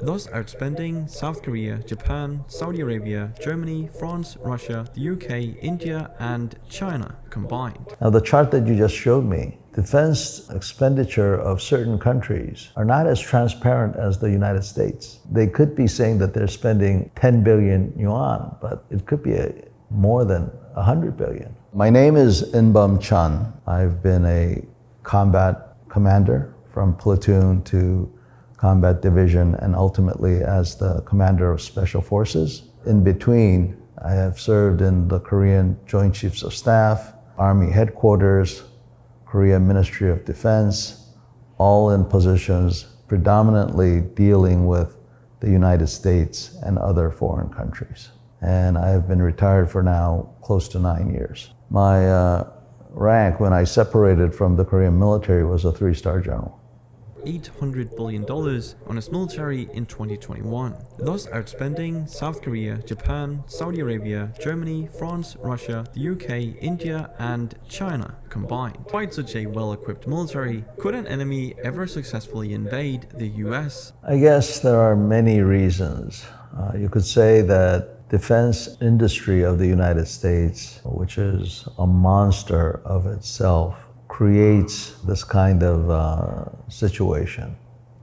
thus outspending South Korea, Japan, Saudi Arabia, Germany, France, Russia, the UK, India, and China combined. Now, the chart that you just showed me, defense expenditure of certain countries are not as transparent as the United States. They could be saying that they're spending 10 billion yuan, but it could be more than 100 billion. My name is In-Bum Chun. I've been a combat commander from platoon to combat division and ultimately as the commander of special forces. In between, I have served in the Korean Joint Chiefs of Staff, Army Headquarters, Korean Ministry of Defense, all in positions predominantly dealing with the United States and other foreign countries. And I have been retired for now close to 9 years. My rank when I separated from the Korean military was a 3-star general. $800 billion on its military in 2021, thus outspending South Korea, Japan, Saudi Arabia, Germany, France, Russia, the UK, India, and China combined. Despite such a well-equipped military, could an enemy ever successfully invade the US? I guess there are many reasons. You could say that defense industry of the United States, which is a monster of itself, creates this kind of situation.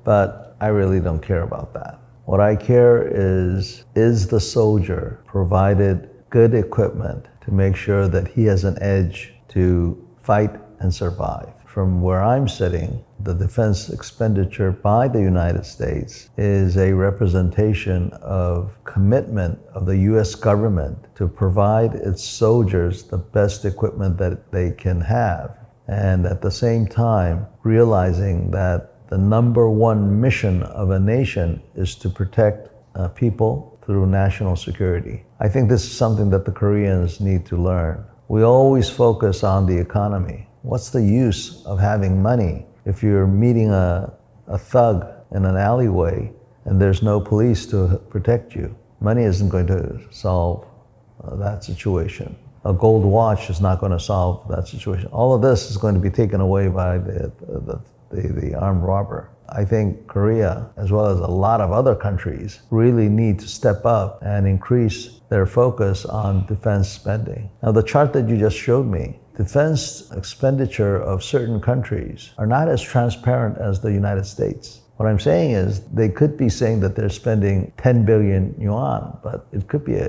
But I really don't care about that. What I care is the soldier provided good equipment to make sure that he has an edge to fight and survive? From where I'm sitting, the defense expenditure by the United States is a representation of commitment of the US government to provide its soldiers the best equipment that they can have. And at the same time, realizing that the number one mission of a nation is to protect people through national security. I think this is something that the Koreans need to learn. We always focus on the economy. What's the use of having money if you're meeting a thug in an alleyway and there's no police to protect you? Money isn't going to solve that situation. A gold watch is not going to solve that situation. All of this is going to be taken away by the armed robber. I think Korea, as well as a lot of other countries, really need to step up and increase their focus on defense spending. Now, the chart that you just showed me, defense expenditure of certain countries are not as transparent as the United States. What I'm saying is they could be saying that they're spending 10 billion yuan, but it could be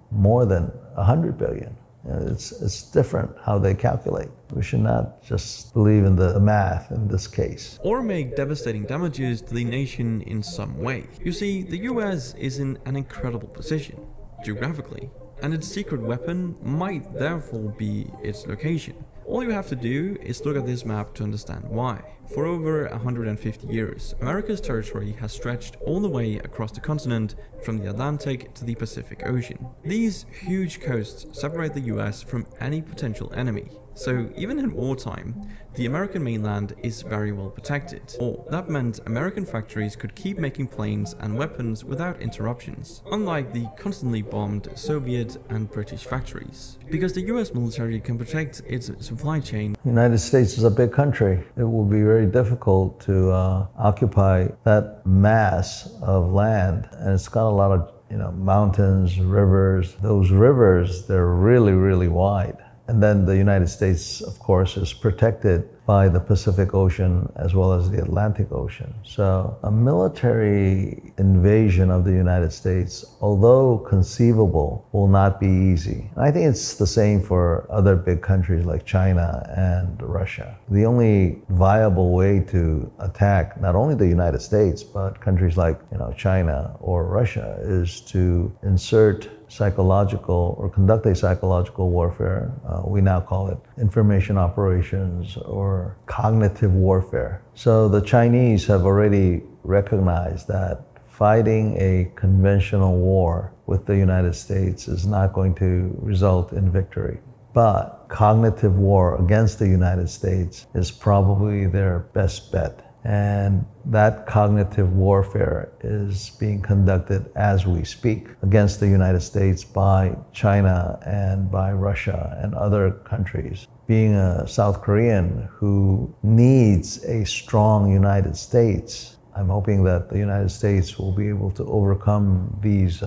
more than 100 billion. It's different how they calculate. We should not just believe in the math in this case. Or make devastating damages to the nation in some way. You see, the US is in an incredible position, geographically, and its secret weapon might therefore be its location. All you have to do is look at this map to understand why. For over 150 years, America's territory has stretched all the way across the continent from the Atlantic to the Pacific Ocean. These huge coasts separate the US from any potential enemy. So even in wartime, the American mainland is very well protected. Or that meant American factories could keep making planes and weapons without interruptions, unlike the constantly bombed Soviet and British factories. Because the US military can protect its supply chain. The United States is a big country. It will be very difficult to occupy that mass of land, and it's got a lot of mountains, rivers. Those rivers, they're really, really wide. And then the United States, of course, is protected by the Pacific Ocean as well as the Atlantic Ocean. So a military invasion of the United States, although conceivable, will not be easy. And I think it's the same for other big countries like China and Russia. The only viable way to attack not only the United States, but countries like China or Russia is to insert psychological or conduct a psychological warfare. We now call it information operations or cognitive warfare. So the Chinese have already recognized that fighting a conventional war with the United States is not going to result in victory. But cognitive war against the United States is probably their best bet. And that cognitive warfare is being conducted as we speak against the United States by China and by Russia and other countries. Being a South Korean who needs a strong United States, I'm hoping that the United States will be able to overcome these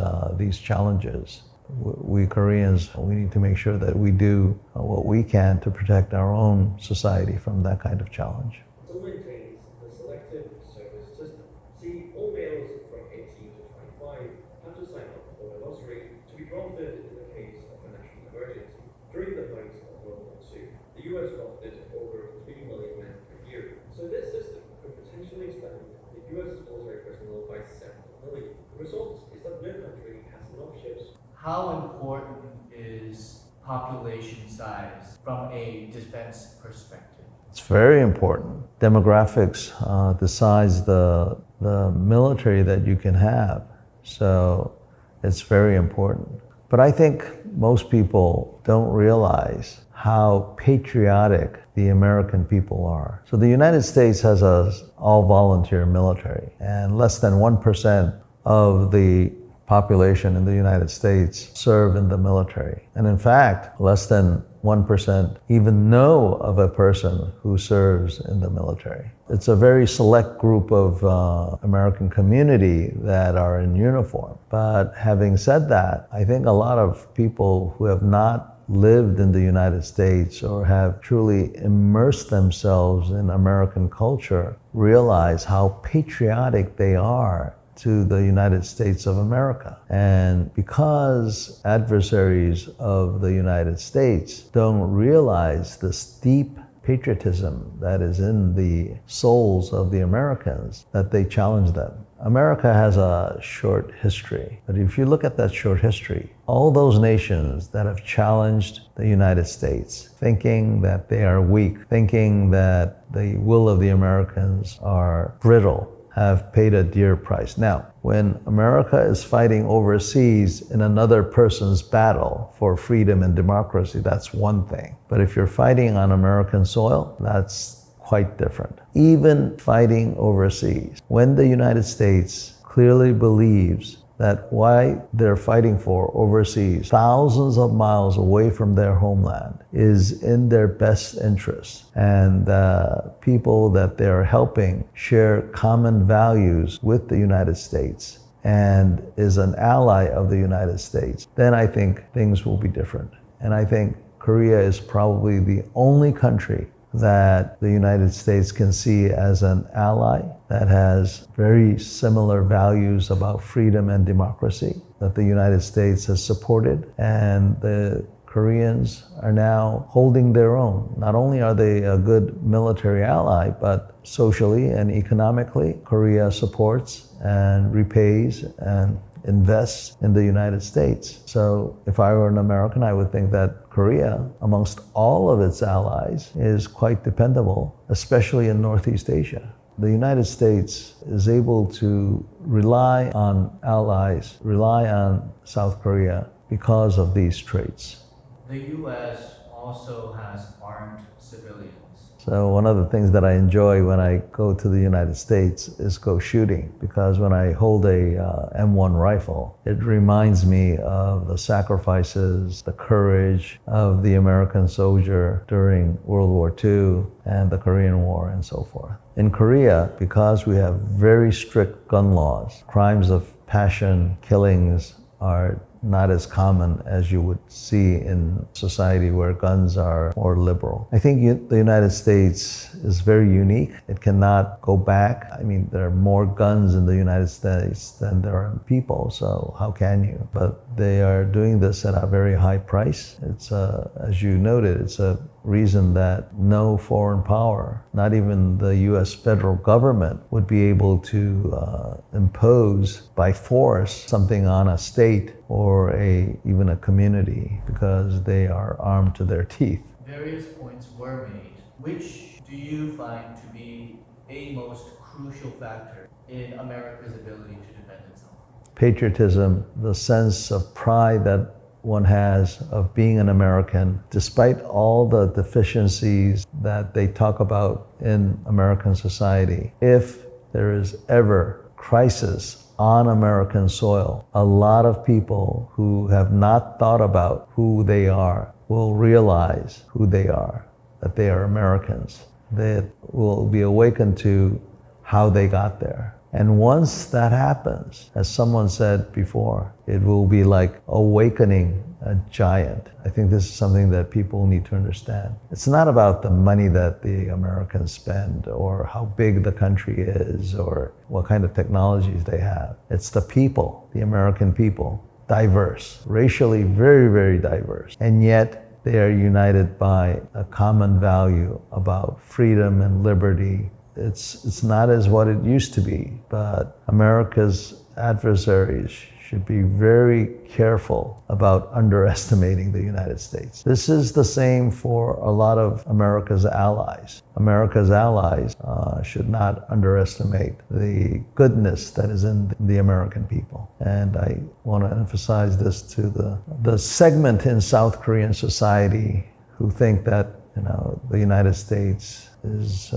challenges. We Koreans, we need to make sure that we do what we can to protect our own society from that kind of challenge. Still maintains the selective service system. See, all males from 18 to 25 have to sign up for a lottery to be drafted in the case of a national emergency. During the height of World War II, the US drafted over 3 million men per year. So this system could potentially expand the US military personnel by 7 million. The result is that no country has enough ships. How important is population size from a defense perspective? It's very important. Demographics decides the military that you can have. So it's very important. But I think most people don't realize how patriotic the American people are. So the United States has an all-volunteer military, and less than 1% of the population in the United States serve in the military. And in fact, less than 1% even know of a person who serves in the military. It's a very select group of American community that are in uniform. But having said that, I think a lot of people who have not lived in the United States or have truly immersed themselves in American culture realize how patriotic they are to the United States of America. And because adversaries of the United States don't realize this deep patriotism that is in the souls of the Americans, that they challenge them. America has a short history, but if you look at that short history, all those nations that have challenged the United States, thinking that they are weak, thinking that the will of the Americans are brittle, have paid a dear price. Now, when America is fighting overseas in another person's battle for freedom and democracy, that's one thing. But if you're fighting on American soil, that's quite different. Even fighting overseas, when the United States clearly believes that why they're fighting for overseas, thousands of miles away from their homeland, is in their best interest. And the people that they're helping share common values with the United States and is an ally of the United States, then I think things will be different. And I think Korea is probably the only country that the United States can see as an ally that has very similar values about freedom and democracy that the United States has supported, and the Koreans are now holding their own. Not only are they a good military ally, but socially and economically, Korea supports and repays and invests in the United States. So if I were an American, I would think that Korea, amongst all of its allies, is quite dependable, especially in Northeast Asia. The United States is able to rely on allies, rely on South Korea because of these traits. The U.S. also has armed civilians. So one of the things that I enjoy when I go to the United States is go shooting, because when I hold a M1 rifle, it reminds me of the sacrifices, the courage of the American soldier during World War II and the Korean War and so forth. In Korea, because we have very strict gun laws, crimes of passion, killings are not as common as you would see in society where guns are more liberal. I think the United States is very unique. It cannot go back. I mean, there are more guns in the United States than there are people, so how can you? But they are doing this at a very high price. It's as you noted, it's a reason that no foreign power, not even the US federal government, would be able to impose by force something on a state or even a community, because they are armed to their teeth. Various points were made. Which do you find to be a most crucial factor in America's ability to defend itself? Patriotism, the sense of pride that one has of being an American, despite all the deficiencies that they talk about in American society. If there is ever crisis on American soil, a lot of people who have not thought about who they are will realize who they are, that they are Americans. They will be awakened to how they got there. And once that happens, as someone said before, it will be like awakening a giant. I think this is something that people need to understand. It's not about the money that the Americans spend or how big the country is or what kind of technologies they have. It's the people, the American people, diverse, racially very, very diverse. And yet they are united by a common value about freedom and liberty. It's not as what it used to be, but America's adversaries should be very careful about underestimating the United States. This is the same for a lot of America's allies. America's allies should not underestimate the goodness that is in the American people. And I want to emphasize this to the segment in South Korean society who think that the United States is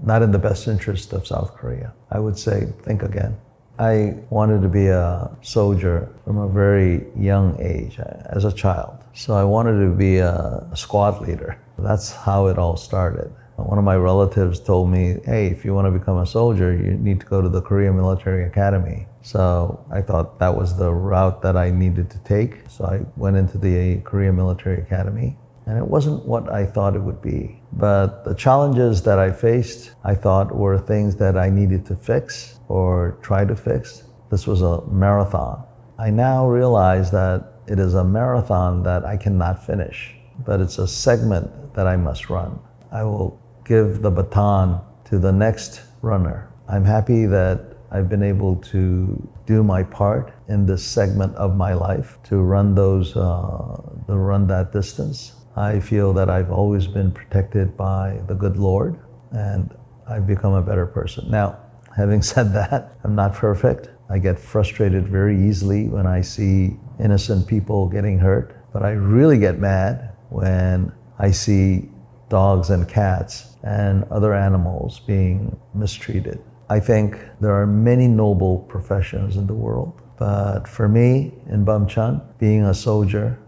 not in the best interest of South Korea. I would say, think again. I wanted to be a soldier from a very young age, as a child. So I wanted to be a squad leader. That's how it all started. One of my relatives told me, hey, if you want to become a soldier, you need to go to the Korean Military Academy. So I thought that was the route that I needed to take. So I went into the Korean Military Academy. And it wasn't what I thought it would be. But the challenges that I faced, I thought were things that I needed to fix or try to fix. This was a marathon. I now realize that it is a marathon that I cannot finish, but it's a segment that I must run. I will give the baton to the next runner. I'm happy that I've been able to do my part in this segment of my life to run that distance. I feel that I've always been protected by the good Lord, and I've become a better person. Now, having said that, I'm not perfect. I get frustrated very easily when I see innocent people getting hurt, but I really get mad when I see dogs and cats and other animals being mistreated. I think there are many noble professions in the world, but for me, In-Bum Chun, being a soldier,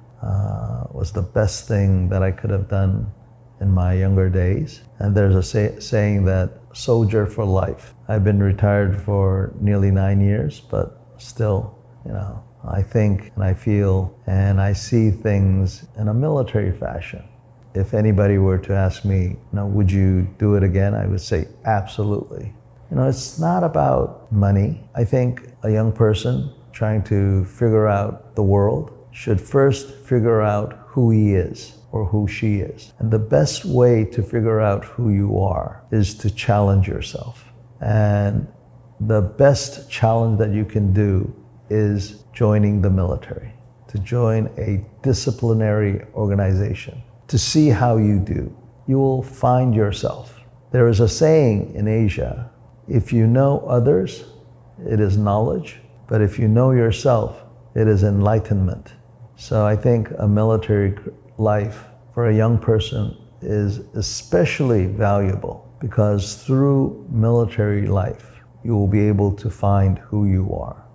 was the best thing that I could have done in my younger days. And there's a saying that soldier for life. I've been retired for nearly 9 years, but still, I think and I feel and I see things in a military fashion. If anybody were to ask me, would you do it again? I would say absolutely. It's not about money. I think a young person trying to figure out the world should first figure out who he is or who she is. And the best way to figure out who you are is to challenge yourself. And the best challenge that you can do is joining the military, to join a disciplinary organization, to see how you do. You will find yourself. There is a saying in Asia, if you know others, it is knowledge, but if you know yourself, it is enlightenment. So I think a military life for a young person is especially valuable because through military life, you will be able to find who you are.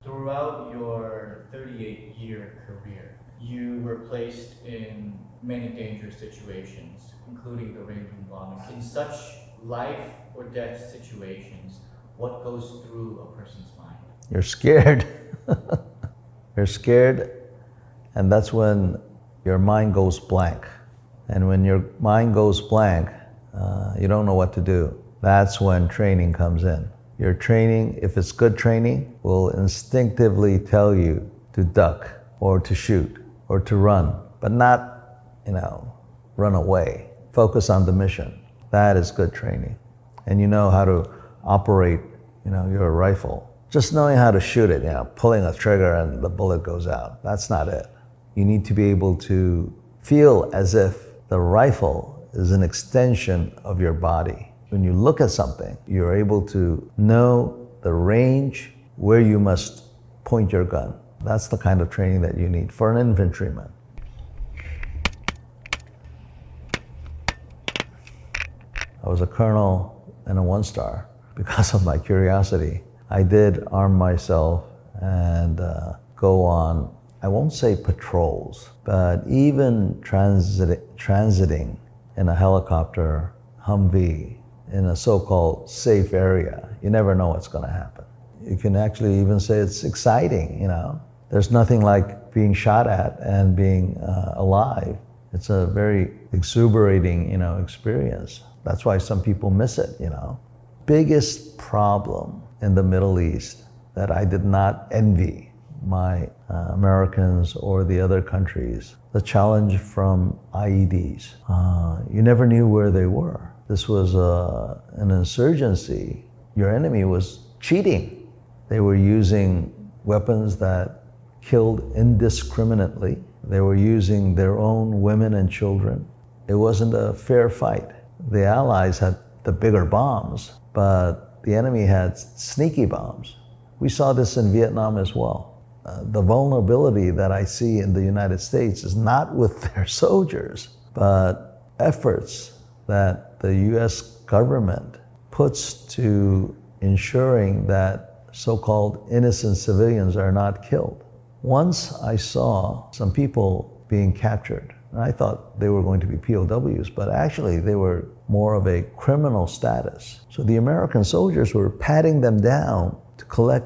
Throughout your 38-year career, you were placed in many dangerous situations, including the Rainbow bombing. In such life or death situations, what goes through a person's mind? You're scared. You're scared, and that's when your mind goes blank. And when your mind goes blank, you don't know what to do. That's when training comes in. Your training, if it's good training, will instinctively tell you to duck or to shoot or to run, but not, run away. Focus on the mission. That is good training. And you know how to operate, your rifle. Just knowing how to shoot it, pulling a trigger and the bullet goes out. That's not it. You need to be able to feel as if the rifle is an extension of your body. When you look at something, you're able to know the range where you must point your gun. That's the kind of training that you need for an infantryman. I was a colonel and a one-star because of my curiosity. I did arm myself and go on, I won't say patrols, but even transiting in a helicopter Humvee in a so-called safe area, you never know what's going to happen. You can actually even say it's exciting, you know. There's nothing like being shot at and being alive. It's a very exuberating, you know, experience. That's why some people miss it, you know. Biggest problem in the Middle East that I did not envy my Americans or the other countries, the challenge from IEDs. You never knew where they were. This was an insurgency. Your enemy was cheating. They were using weapons that killed indiscriminately. They were using their own women and children. It wasn't a fair fight. The Allies had the bigger bombs, but the enemy had sneaky bombs. We saw this in Vietnam as well. The vulnerability that I see in the United States is not with their soldiers, but efforts that the US government puts to ensuring that so-called innocent civilians are not killed. Once I saw some people being captured, and I thought they were going to be POWs, but actually they were more of a criminal status. So the American soldiers were patting them down to collect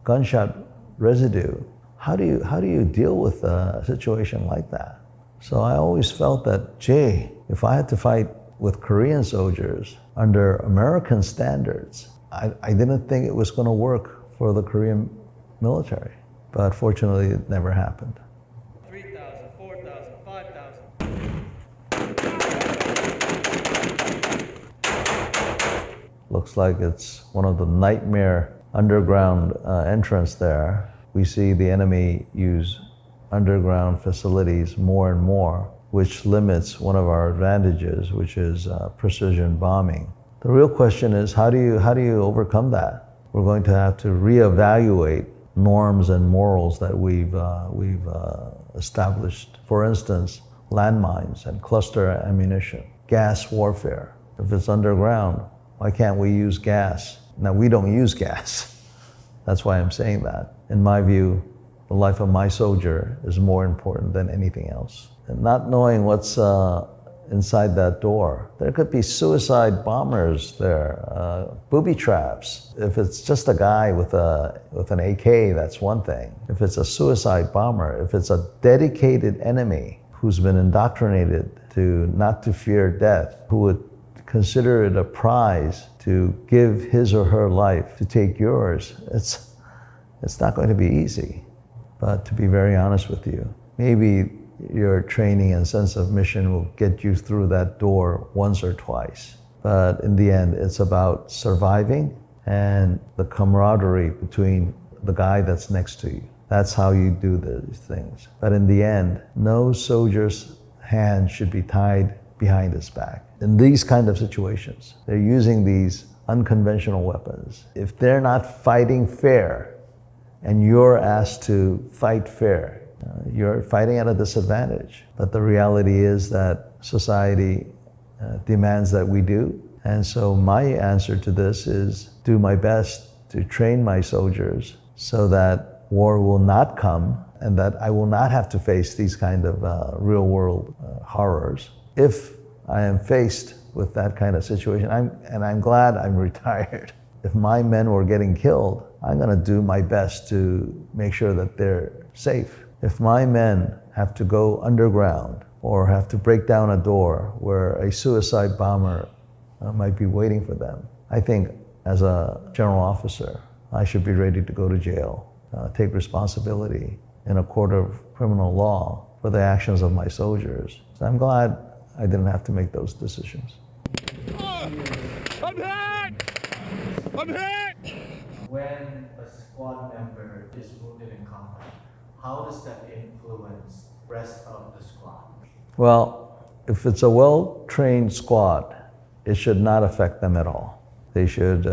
gunshot residue. How do you deal with a situation like that? So I always felt that, gee, if I had to fight with Korean soldiers under American standards, I didn't think it was going to work for the Korean military. But fortunately, it never happened. 3,000, 4,000, 5,000. Looks like it's one of the nightmare underground entrance there. We see the enemy use underground facilities more and more, which limits one of our advantages, which is precision bombing. The real question is, how do you overcome that? We're going to have to reevaluate norms and morals that we've established. For instance, landmines and cluster ammunition, gas warfare. If it's underground, why can't we use gas? Now, we don't use gas. That's why I'm saying that. In my view, the life of my soldier is more important than anything else. And not knowing what's inside that door. There could be suicide bombers there, booby traps. If it's just a guy with an AK, that's one thing. If it's a suicide bomber, if it's a dedicated enemy who's been indoctrinated to not to fear death, who would consider it a prize to give his or her life to take yours, it's not going to be easy. But to be very honest with you, maybe your training and sense of mission will get you through that door once or twice. But in the end, it's about surviving and the camaraderie between the guy that's next to you. That's how you do these things. But in the end, no soldier's hand should be tied behind his back. In these kind of situations, they're using these unconventional weapons. If they're not fighting fair and you're asked to fight fair, you're fighting at a disadvantage. But the reality is that society demands that we do. And so my answer to this is do my best to train my soldiers so that war will not come and that I will not have to face these kind of real world horrors. If I am faced with that kind of situation, I'm glad I'm retired. If my men were getting killed, I'm gonna do my best to make sure that they're safe. If my men have to go underground or have to break down a door where a suicide bomber might be waiting for them, I think as a general officer, I should be ready to go to jail, take responsibility in a court of criminal law for the actions of my soldiers. So I'm glad I didn't have to make those decisions. I'm hit! I'm hit! When a squad member is wounded in combat, how does that influence the rest of the squad? Well, if it's a well-trained squad, it should not affect them at all. They should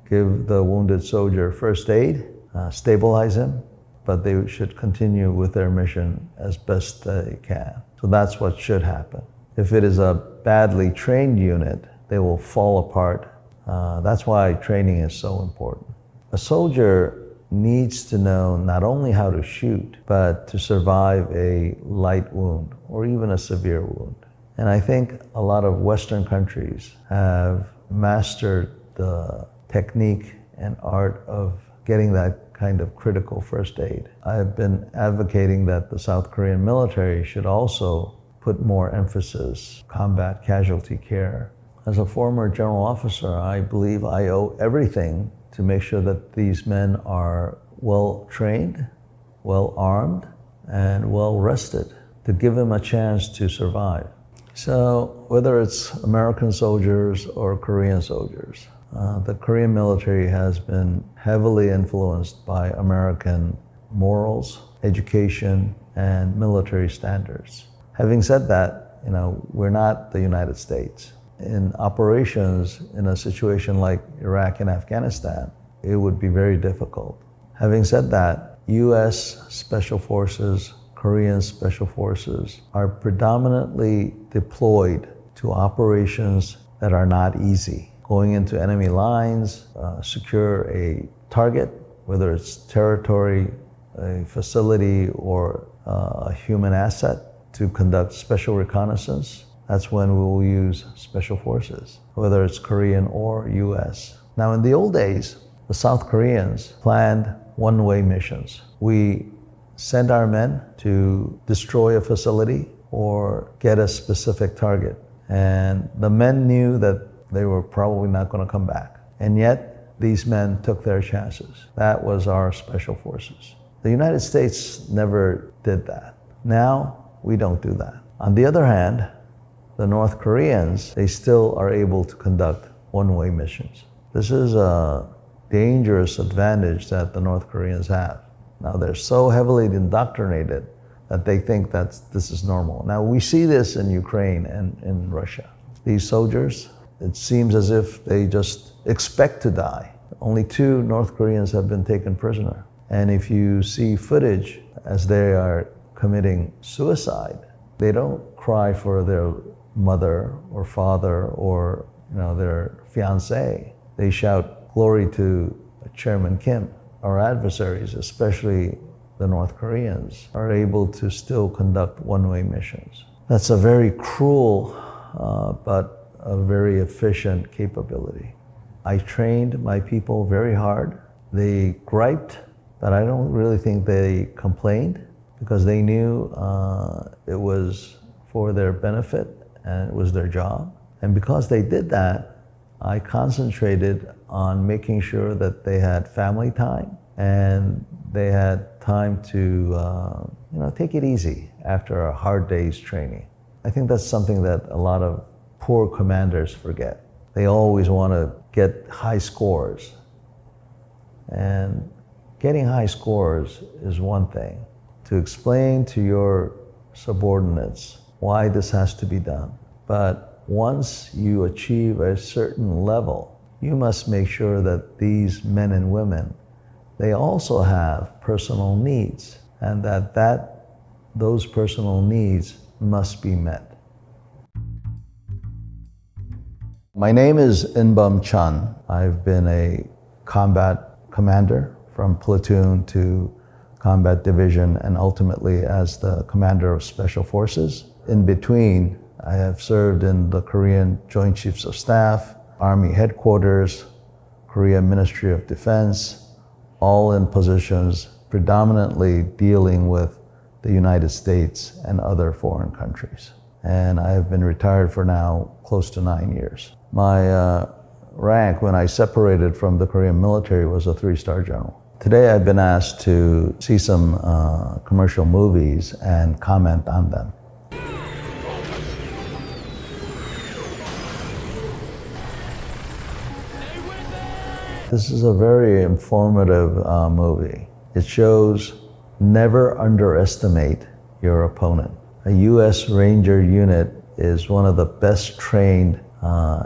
give the wounded soldier first aid, stabilize him, but they should continue with their mission as best they can. So that's what should happen. If it is a badly trained unit, they will fall apart. That's why training is so important. A soldier needs to know not only how to shoot, but to survive a light wound or even a severe wound. And I think a lot of Western countries have mastered the technique and art of getting that kind of critical first aid. I've been advocating that the South Korean military should also put more emphasis on combat casualty care. As a former general officer, I believe I owe everything to make sure that these men are well trained, well armed, and well rested to give them a chance to survive. So whether it's American soldiers or Korean soldiers, the Korean military has been heavily influenced by American morals, education, and military standards. Having said that, we're not the United States. In operations in a situation like Iraq and Afghanistan, it would be very difficult. Having said that, U.S. Special Forces, Korean Special Forces are predominantly deployed to operations that are not easy. Going into enemy lines, secure a target, whether it's territory, a facility, or a human asset, to conduct special reconnaissance. That's when we will use Special Forces, whether it's Korean or US. Now, in the old days, the South Koreans planned one-way missions. We send our men to destroy a facility or get a specific target. And the men knew that they were probably not going to come back. And yet, these men took their chances. That was our Special Forces. The United States never did that. Now, we don't do that. On the other hand, the North Koreans, they still are able to conduct one-way missions. This is a dangerous advantage that the North Koreans have. Now, they're so heavily indoctrinated that they think that this is normal. Now, we see this in Ukraine and in Russia. These soldiers, it seems as if they just expect to die. Only 2 North Koreans have been taken prisoner. And if you see footage as they are committing suicide, they don't cry for their mother or father or their fiancé. They shout glory to Chairman Kim. Our adversaries, especially the North Koreans, are able to still conduct one-way missions. That's a very cruel but a very efficient capability. I trained my people very hard. They griped, but I don't really think they complained because they knew it was for their benefit and it was their job. And because they did that, I concentrated on making sure that they had family time and they had time to take it easy after a hard day's training. I think that's something that a lot of poor commanders forget. They always want to get high scores. And getting high scores is one thing. To explain to your subordinates why this has to be done. But once you achieve a certain level, you must make sure that these men and women, they also have personal needs, and that those personal needs must be met. My name is In-Bum Chun. I've been a combat commander from platoon to combat division and ultimately as the commander of Special Forces. In between, I have served in the Korean Joint Chiefs of Staff, Army Headquarters, Korea Ministry of Defense, all in positions predominantly dealing with the United States and other foreign countries. And I have been retired for now close to 9 years. My rank when I separated from the Korean military was a 3-star general. Today I've been asked to see some commercial movies and comment on them. This is a very informative movie. It shows never underestimate your opponent. A U.S. Ranger unit is one of the best trained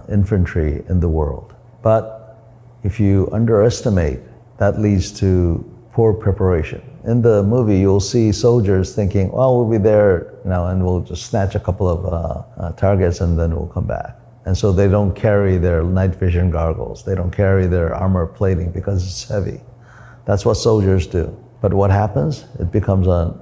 infantry in the world. But if you underestimate, that leads to poor preparation. In the movie, you'll see soldiers thinking, well, we'll be there, and we'll just snatch a couple of targets and then we'll come back. And so they don't carry their night vision goggles. They don't carry their armor plating because it's heavy. That's what soldiers do. But what happens? It becomes a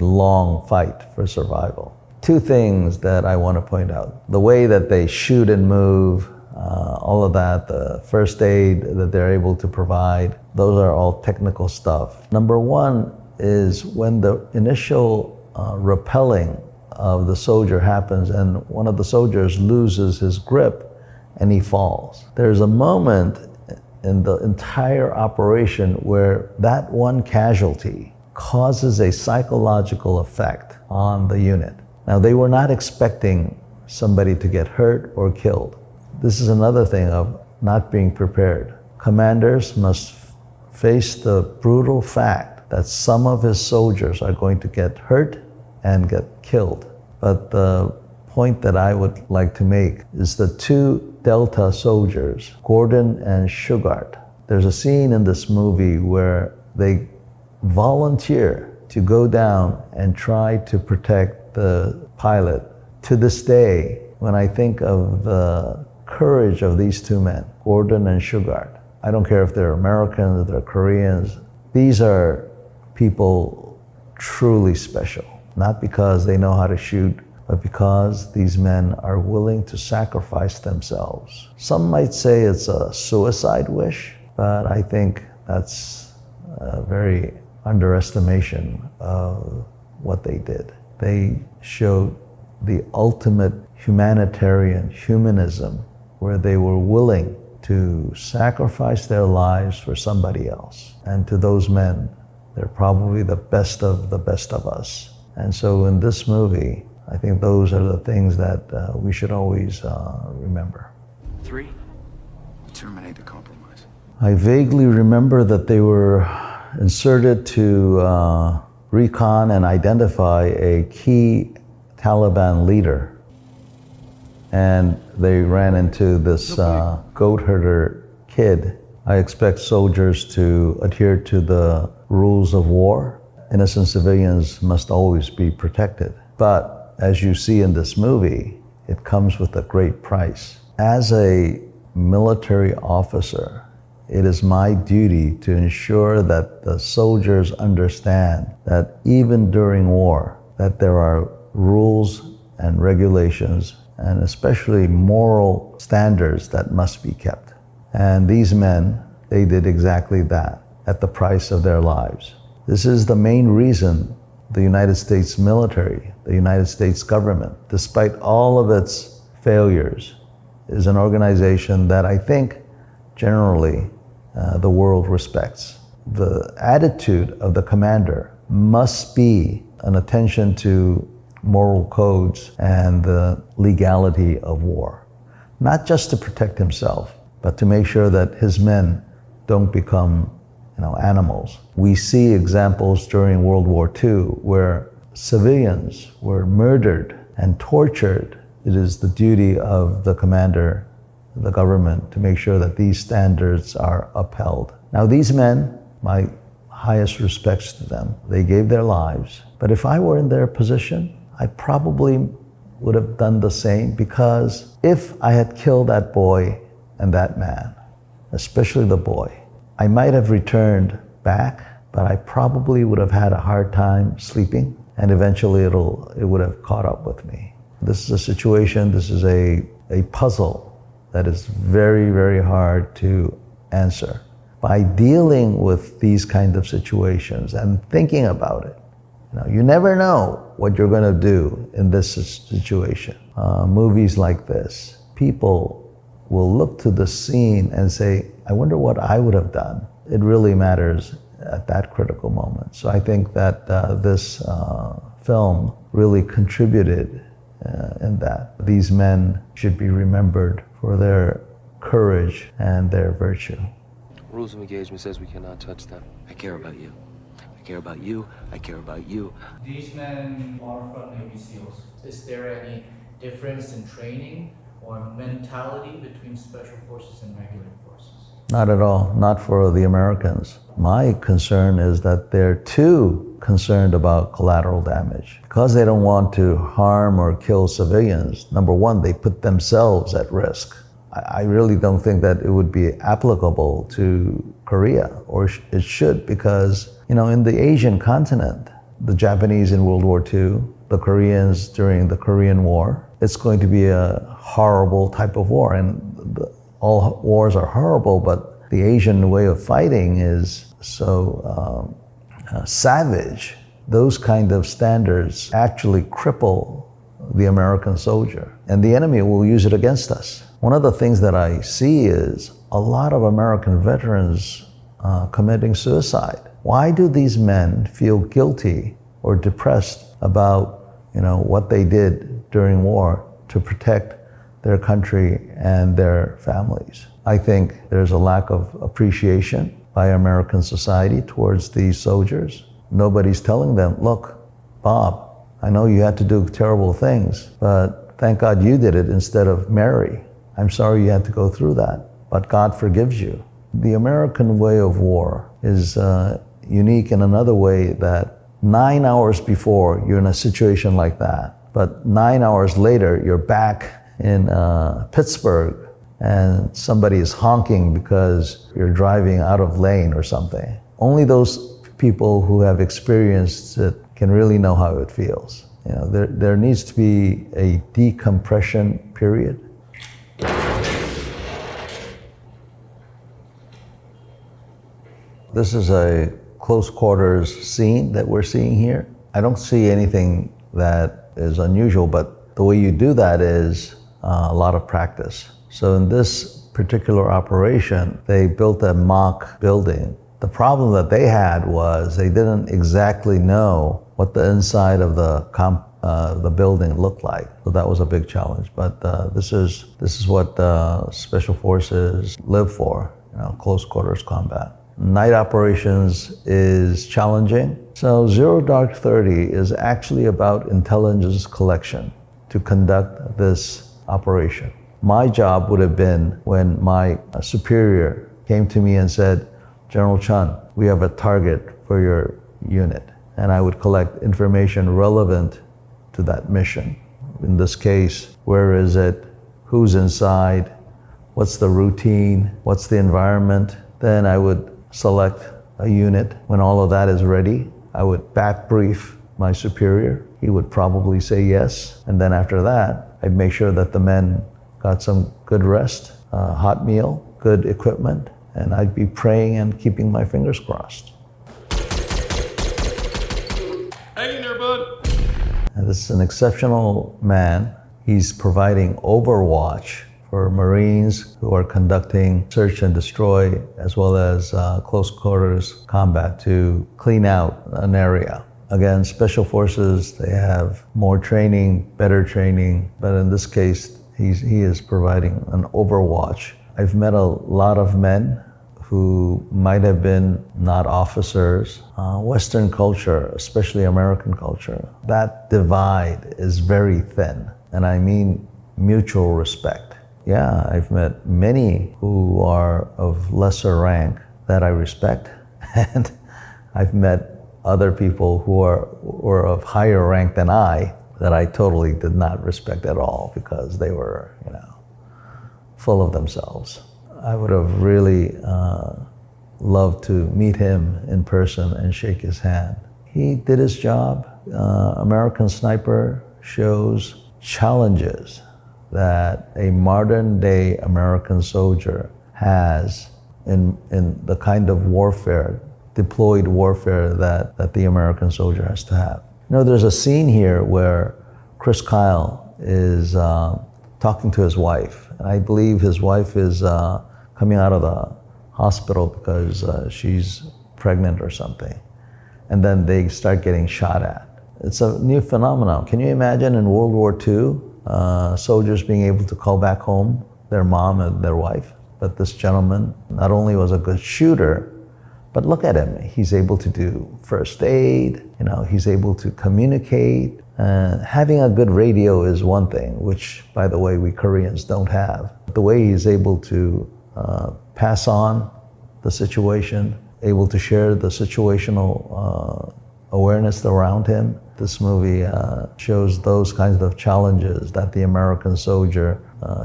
long fight for survival. Two things that I want to point out. The way that they shoot and move, all of that, the first aid that they're able to provide, those are all technical stuff. Number one is when the initial rappelling of the soldier happens and one of the soldiers loses his grip and he falls. There's a moment in the entire operation where that one casualty causes a psychological effect on the unit. Now, they were not expecting somebody to get hurt or killed. This is another thing of not being prepared. Commanders must face the brutal fact that some of his soldiers are going to get hurt and get killed. But the point that I would like to make is the two Delta soldiers, Gordon and Sugart. There's a scene in this movie where they volunteer to go down and try to protect the pilot. To this day, when I think of the courage of these two men, Gordon and Sugart, I don't care if they're Americans, if they're Koreans, these are people truly special. Not because they know how to shoot, but because these men are willing to sacrifice themselves. Some might say it's a suicide wish, but I think that's a very underestimation of what they did. They showed the ultimate humanitarian humanism where they were willing to sacrifice their lives for somebody else. And to those men, they're probably the best of us. And so in this movie, I think those are the things that we should always remember. 3, terminate the compromise. I vaguely remember that they were inserted to recon and identify a key Taliban leader. And they ran into this goat herder kid. I expect soldiers to adhere to the rules of war. Innocent civilians must always be protected. But as you see in this movie, it comes with a great price. As a military officer, it is my duty to ensure that the soldiers understand that even during war, that there are rules and regulations and especially moral standards that must be kept. And these men, they did exactly that at the price of their lives. This is the main reason the United States military, the United States government, despite all of its failures, is an organization that I think generally the world respects. The attitude of the commander must be an attention to moral codes and the legality of war. Not just to protect himself, but to make sure that his men don't become animals. We see examples during World War II where civilians were murdered and tortured. It is the duty of the commander, the government, to make sure that these standards are upheld. Now these men, my highest respects to them, they gave their lives. But if I were in their position, I probably would have done the same, because if I had killed that boy and that man, especially the boy, I might have returned back, but I probably would have had a hard time sleeping, and eventually it would have caught up with me. This is a situation, this is a puzzle that is very, very hard to answer. By dealing with these kind of situations and thinking about it, you never know what you're going to do in this situation. Movies like this, people will look to the scene and say, I wonder what I would have done. It really matters at that critical moment. So I think that this film really contributed in that. These men should be remembered for their courage and their virtue. Rules of engagement says we cannot touch them. I care about you. I care about you. I care about you. These men are from Navy SEALs. Is there any difference in training or mentality between special forces and regular forces? Not at all, not for the Americans. My concern is that they're too concerned about collateral damage. Because they don't want to harm or kill civilians, number one, they put themselves at risk. I really don't think that it would be applicable to Korea, or it should, because in the Asian continent, the Japanese in World War II, the Koreans during the Korean War. It's going to be a horrible type of war, and all wars are horrible, but the Asian way of fighting is so savage. Those kind of standards actually cripple the American soldier, and the enemy will use it against us. One of the things that I see is a lot of American veterans committing suicide. Why do these men feel guilty or depressed about what they did during war to protect their country and their families? I think there's a lack of appreciation by American society towards these soldiers. Nobody's telling them, look, Bob, I know you had to do terrible things, but thank God you did it instead of Mary. I'm sorry you had to go through that, but God forgives you. The American way of war is unique in another way, that 9 hours before you're in a situation like that, but 9 hours later you're back in Pittsburgh and somebody is honking because you're driving out of lane or something. Only those people who have experienced it can really know how it feels. There needs to be a decompression period. This is a close quarters scene that we're seeing here. I don't see anything that is unusual, but the way you do that is a lot of practice. So in this particular operation, they built a mock building. The problem that they had was they didn't exactly know what the inside of the building looked like. So that was a big challenge. But this is what special forces live for, close quarters combat. Night operations is challenging. So Zero Dark 30 is actually about intelligence collection to conduct this operation. My job would have been when my superior came to me and said, General Chun, we have a target for your unit. And I would collect information relevant to that mission. In this case, where is it? Who's inside? What's the routine? What's the environment? Then I would select a unit. When all of that is ready, I would back brief my superior. He would probably say yes. And then after that, I'd make sure that the men got some good rest, hot meal, good equipment, and I'd be praying and keeping my fingers crossed. Hang in there, bud. And this is an exceptional man. He's providing overwatch for Marines who are conducting search and destroy, as well as close quarters combat to clean out an area. Again, special forces, they have more training, better training, but in this case, he is providing an overwatch. I've met a lot of men who might have been not officers. Western culture, especially American culture, that divide is very thin, and I mean mutual respect. Yeah, I've met many who are of lesser rank that I respect, and I've met other people who were of higher rank than I that I totally did not respect at all because they were, full of themselves. I would have really loved to meet him in person and shake his hand. He did his job. American Sniper shows challenges that a modern day American soldier has in the kind of warfare, deployed warfare that the American soldier has to have. There's a scene here where Chris Kyle is talking to his wife. And I believe his wife is coming out of the hospital because she's pregnant or something. And then they start getting shot at. It's a new phenomenon. Can you imagine in World War II, soldiers being able to call back home their mom and their wife? But this gentleman not only was a good shooter, but look at him. He's able to do first aid, he's able to communicate. Having a good radio is one thing, which, by the way, we Koreans don't have. The way he's able to pass on the situation, able to share the situational awareness around him. This movie shows those kinds of challenges that the American soldier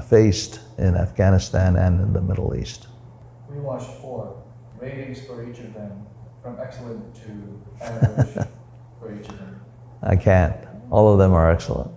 faced in Afghanistan and in the Middle East. We watched 4. Ratings for each of them, from excellent to average for each of them. I can't. All of them are excellent.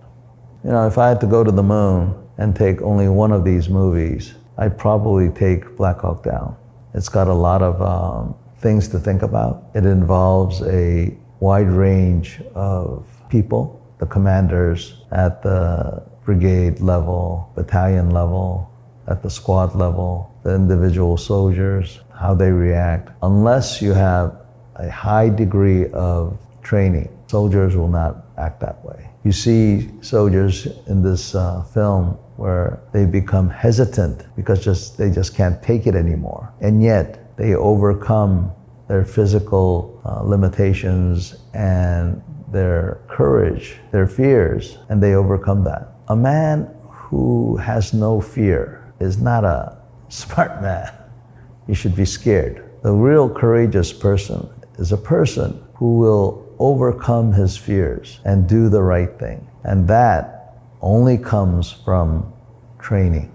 You know, if I had to go to the moon and take only one of these movies, I'd probably take Black Hawk Down. It's got a lot of things to think about. It involves a wide range of people, the commanders at the brigade level, battalion level, at the squad level, the individual soldiers, how they react. Unless you have a high degree of training, soldiers will not act that way. You see soldiers in this film where they become hesitant because they just can't take it anymore. And yet they overcome their physical limitations and their courage, their fears, and they overcome that. A man who has no fear is not a smart man. You should be scared. The real courageous person is a person who will overcome his fears and do the right thing. And that only comes from training,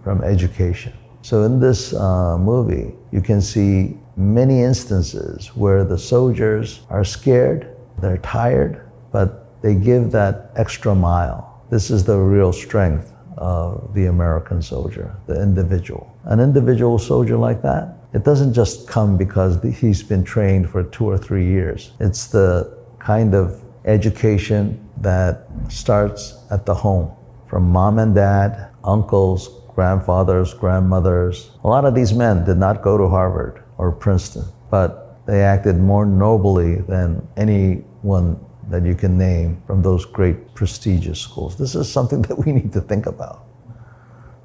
from education. So in this movie, you can see many instances where the soldiers are scared, they're tired, but they give that extra mile. This is the real strength of the American soldier, the individual. An individual soldier like that, it doesn't just come because he's been trained for 2 or 3 years. It's the kind of education that starts at the home, from mom and dad, uncles, grandfathers, grandmothers. A lot of these men did not go to Harvard or Princeton, but they acted more nobly than anyone that you can name from those great prestigious schools. This is something that we need to think about.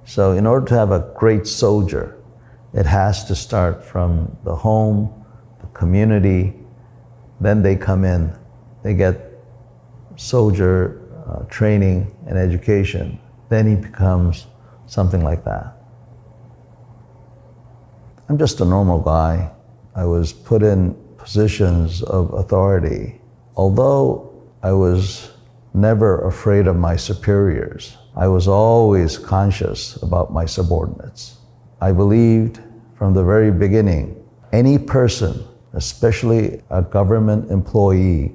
So in order to have a great soldier, it has to start from the home, the community, then they come in, they get soldier training and education, then he becomes something like that. I'm just a normal guy. I was put in positions of authority. Although I was never afraid of my superiors, I was always conscious about my subordinates. I believed from the very beginning, any person, especially a government employee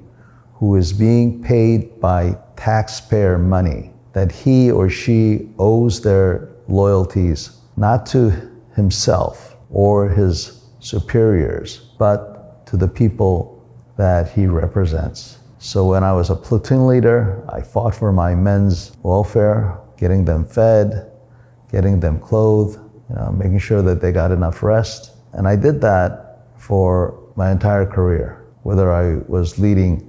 who is being paid by taxpayer money, that he or she owes their loyalties not to himself or his superiors, but to the people that he represents. So when I was a platoon leader, I fought for my men's welfare, getting them fed, getting them clothed, making sure that they got enough rest. And I did that for my entire career, whether I was leading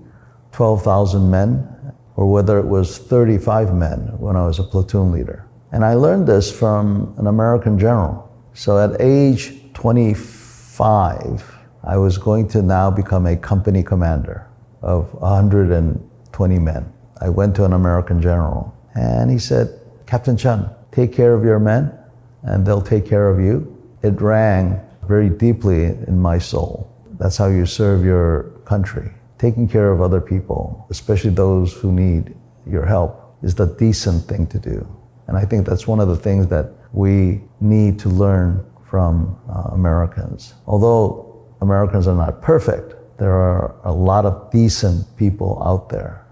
12,000 men or whether it was 35 men when I was a platoon leader. And I learned this from an American general. So at age 25, I was going to now become a company commander of 120 men. I went to an American general and he said, "Captain Chun, take care of your men and they'll take care of you." It rang very deeply in my soul. That's how you serve your country. Taking care of other people, especially those who need your help, is the decent thing to do. And I think that's one of the things that we need to learn from Americans. Although Americans are not perfect, there are a lot of decent people out there.